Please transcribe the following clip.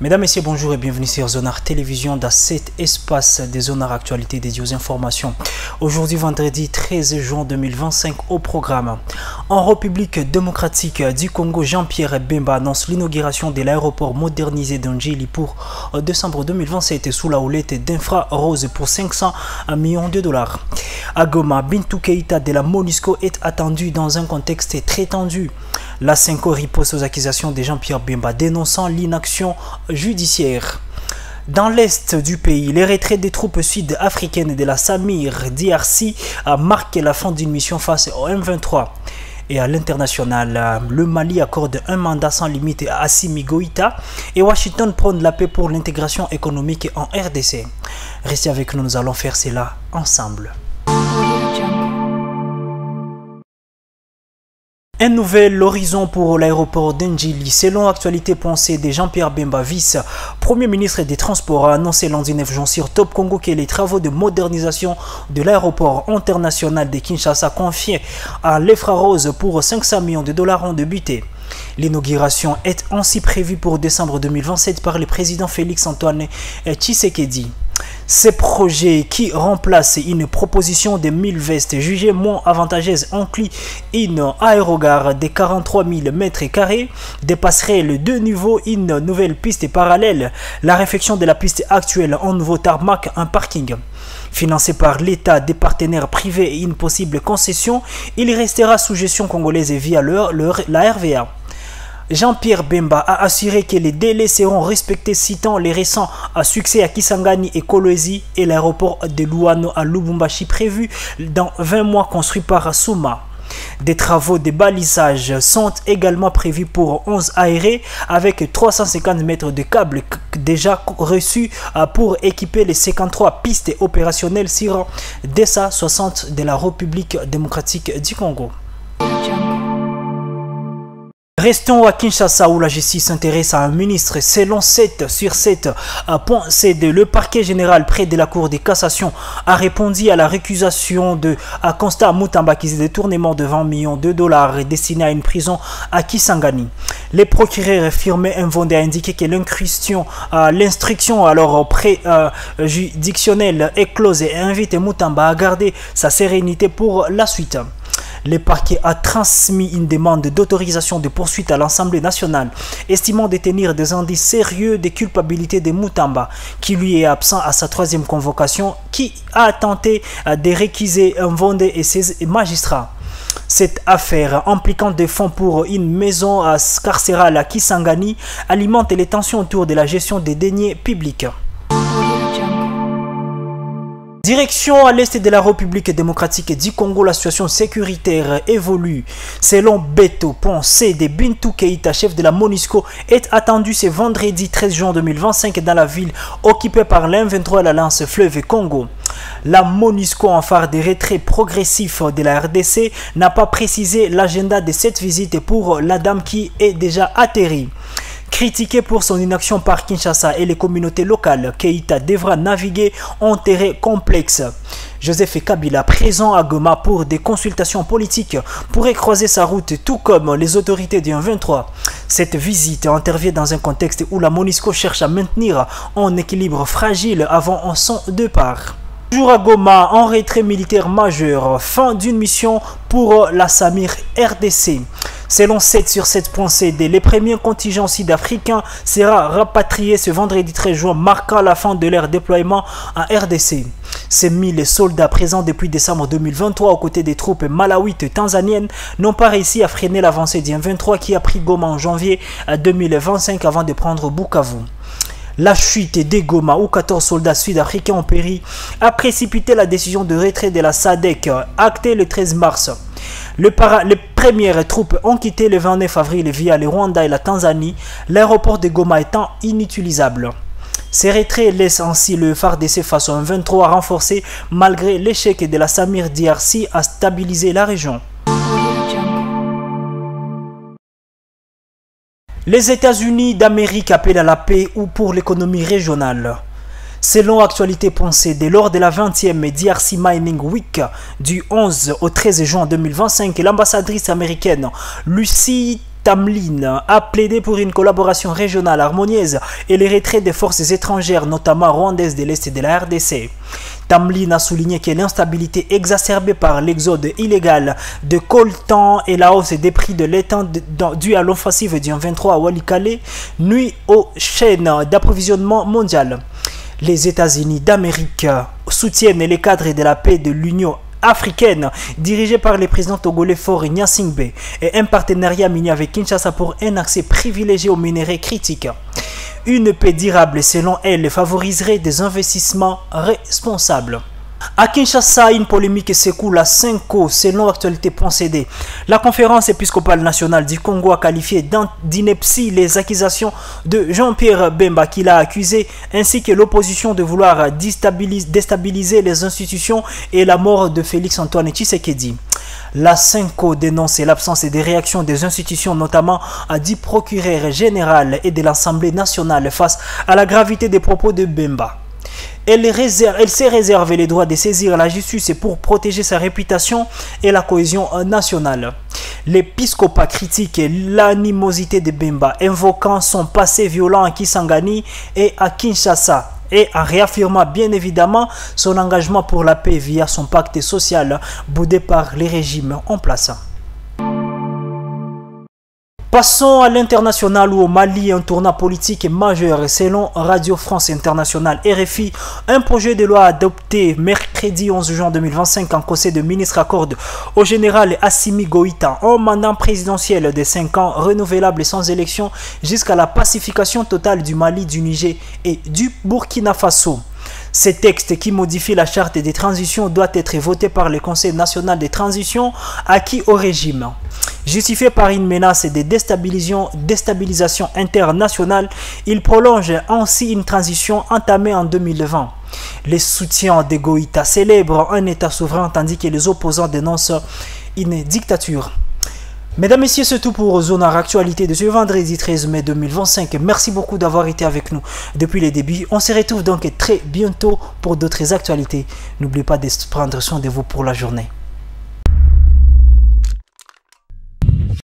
Mesdames, Messieurs, bonjour et bienvenue sur Zonar Télévision dans cet espace des Zonar Actualités dédié aux informations. Aujourd'hui, vendredi 13 juin 2025, au programme. En République démocratique du Congo, Jean-Pierre Bemba annonce l'inauguration de l'aéroport modernisé d'Ndjili pour décembre 2027 sous la houlette d'Infra Rose pour 500 millions de dollars. À Goma, Bintou Keïta de la MONUSCO est attendu dans un contexte très tendu. La Cinco riposte aux accusations de Jean-Pierre Bemba dénonçant l'inaction judiciaire. Dans l'est du pays, les retraits des troupes sud-africaines de la Samir DRC a marqué la fin d'une mission face au M23. Et à l'international, le Mali accorde un mandat sans limite à Assimi Goïta et Washington prône la paix pour l'intégration économique en RDC. Restez avec nous, nous allons faire cela ensemble. Un nouvel horizon pour l'aéroport d'Ndjili. Selon Actualité.c de Jean-Pierre Bemba, vice-premier ministre des Transports, a annoncé lundi 9 juin sur Top Congo que les travaux de modernisation de l'aéroport international de Kinshasa confiés à l'Infra Rose pour 500 millions de dollars ont débuté. L'inauguration est ainsi prévue pour décembre 2027 par le président Félix-Antoine Tshisekedi. Ces projets qui remplacent une proposition de 1000 vestes jugée moins avantageuse inclut une aérogare de 43 000 m², des passerelles de niveau, une nouvelle piste parallèle, la réfection de la piste actuelle en nouveau tarmac, un parking. Financé par l'État, des partenaires privés et une possible concession, il restera sous gestion congolaise via la RVA. Jean-Pierre Bemba a assuré que les délais seront respectés, citant les récents succès à Kisangani et Kolwezi et l'aéroport de Luano à Lubumbashi prévu dans 20 mois construit par Souma. Des travaux de balisage sont également prévus pour 11 aérés avec 350 mètres de câbles déjà reçus pour équiper les 53 pistes opérationnelles sur DESA 60 de la République démocratique du Congo. Restons à Kinshasa où la justice s'intéresse à un ministre. Selon 7 sur 7 points C2, le parquet général près de la Cour de cassation a répondu à la récusation de Constant Mutamba qui est détournement de 20 millions de dollars destiné à une prison à Kisangani. Les procureurs firmés Mvonde a indiqué que l'instruction alors pré-juridictionnelle est close et invite Mutamba à garder sa sérénité pour la suite. Le parquet a transmis une demande d'autorisation de poursuite à l'Assemblée nationale, estimant détenir des indices sérieux de culpabilité de Mutamba, qui lui est absent à sa troisième convocation, qui a tenté de réquiser Mvonde et ses magistrats. Cette affaire, impliquant des fonds pour une maison carcérale à Kisangani, alimente les tensions autour de la gestion des deniers publics. Direction à l'est de la République démocratique du Congo, la situation sécuritaire évolue. Selon Beto Ponce de Bintou Keïta, chef de la MONUSCO, est attendu ce vendredi 13 juin 2025 dans la ville occupée par l'M23 et l'Alliance Fleuve Congo. La MONUSCO, en phare des retraits progressifs de la RDC, n'a pas précisé l'agenda de cette visite pour la dame qui est déjà atterrie. Critiqué pour son inaction par Kinshasa et les communautés locales, Keïta devra naviguer en terrain complexe. Joseph Kabila, présent à Goma pour des consultations politiques, pourrait croiser sa route tout comme les autorités du M23. Cette visite intervient dans un contexte où la MONUSCO cherche à maintenir un équilibre fragile avant son départ. Toujours à Goma, en retrait militaire majeur, fin d'une mission pour la Samir RDC. Selon 7 sur 7.cd, les premiers contingents sud-africains seront rapatriés ce vendredi 13 juin, marquant la fin de leur déploiement en RDC. Ces 1000 soldats présents depuis décembre 2023 aux côtés des troupes malawites et tanzaniennes n'ont pas réussi à freiner l'avancée du M23 qui a pris Goma en janvier 2025 avant de prendre Bukavu. La chute des Goma où 14 soldats sud-africains ont péri a précipité la décision de retrait de la SADC actée le 13 mars. Les premières troupes ont quitté le 29 avril via le Rwanda et la Tanzanie, l'aéroport de Goma étant inutilisable. Ces retraits laissent ainsi le FARDC face au M23 renforcé malgré l'échec de la Samir DRC à stabiliser la région. Les États-Unis d'Amérique appellent à la paix ou pour l'économie régionale. Selon Actualité.cd, lors de la 20e DRC Mining Week du 11 au 13 juin 2025, l'ambassadrice américaine Lucy Tamlin a plaidé pour une collaboration régionale harmonieuse et le retrait des forces étrangères, notamment rwandaises de l'Est de la RDC. Tamlin a souligné que l'instabilité exacerbée par l'exode illégal de coltan et la hausse des prix de l'étang due à l'offensive du 23 à Walikale nuit aux chaînes d'approvisionnement mondiales. Les États-Unis d'Amérique soutiennent les cadres de la paix de l'Union africaine dirigée par le président togolais Faure Gnassingbé et un partenariat minier avec Kinshasa pour un accès privilégié aux minerais critiques. Une paix durable, selon elle, favoriserait des investissements responsables. À Kinshasa, une polémique s'écoule à 5 ans selon Actualité.cd. La conférence épiscopale nationale du Congo a qualifié d'ineptie les accusations de Jean-Pierre Bemba qui l'a accusé, ainsi que l'opposition de vouloir déstabiliser les institutions et la mort de Félix-Antoine Tshisekedi. La Cinco dénonce l'absence des réactions des institutions, notamment du procureur général et de l'Assemblée nationale face à la gravité des propos de Bemba. Elle s'est réservé les droits de saisir la justice pour protéger sa réputation et la cohésion nationale. L'épiscopat critique l'animosité de Bemba, invoquant son passé violent à Kisangani et à Kinshasa, et en réaffirmant bien évidemment son engagement pour la paix via son pacte social boudé par les régimes en place. Passons à l'international où au Mali, un tournant politique majeur selon Radio France Internationale RFI. Un projet de loi adopté mercredi 11 juin 2025 en Conseil de ministres accorde au général Assimi Goïta un mandat présidentiel de 5 ans renouvelable sans élection jusqu'à la pacification totale du Mali, du Niger et du Burkina Faso. Ce texte qui modifie la charte des transitions doit être voté par le Conseil national des transitions acquis au régime. Justifié par une menace de déstabilisation internationale, il prolonge ainsi une transition entamée en 2020. Les soutiens de Goïta célèbrent un État souverain tandis que les opposants dénoncent une dictature. Mesdames, Messieurs, c'est tout pour Zonard Actualité de ce vendredi 13 mai 2025. Merci beaucoup d'avoir été avec nous depuis les débuts. On se retrouve donc très bientôt pour d'autres actualités. N'oubliez pas de prendre soin de vous pour la journée.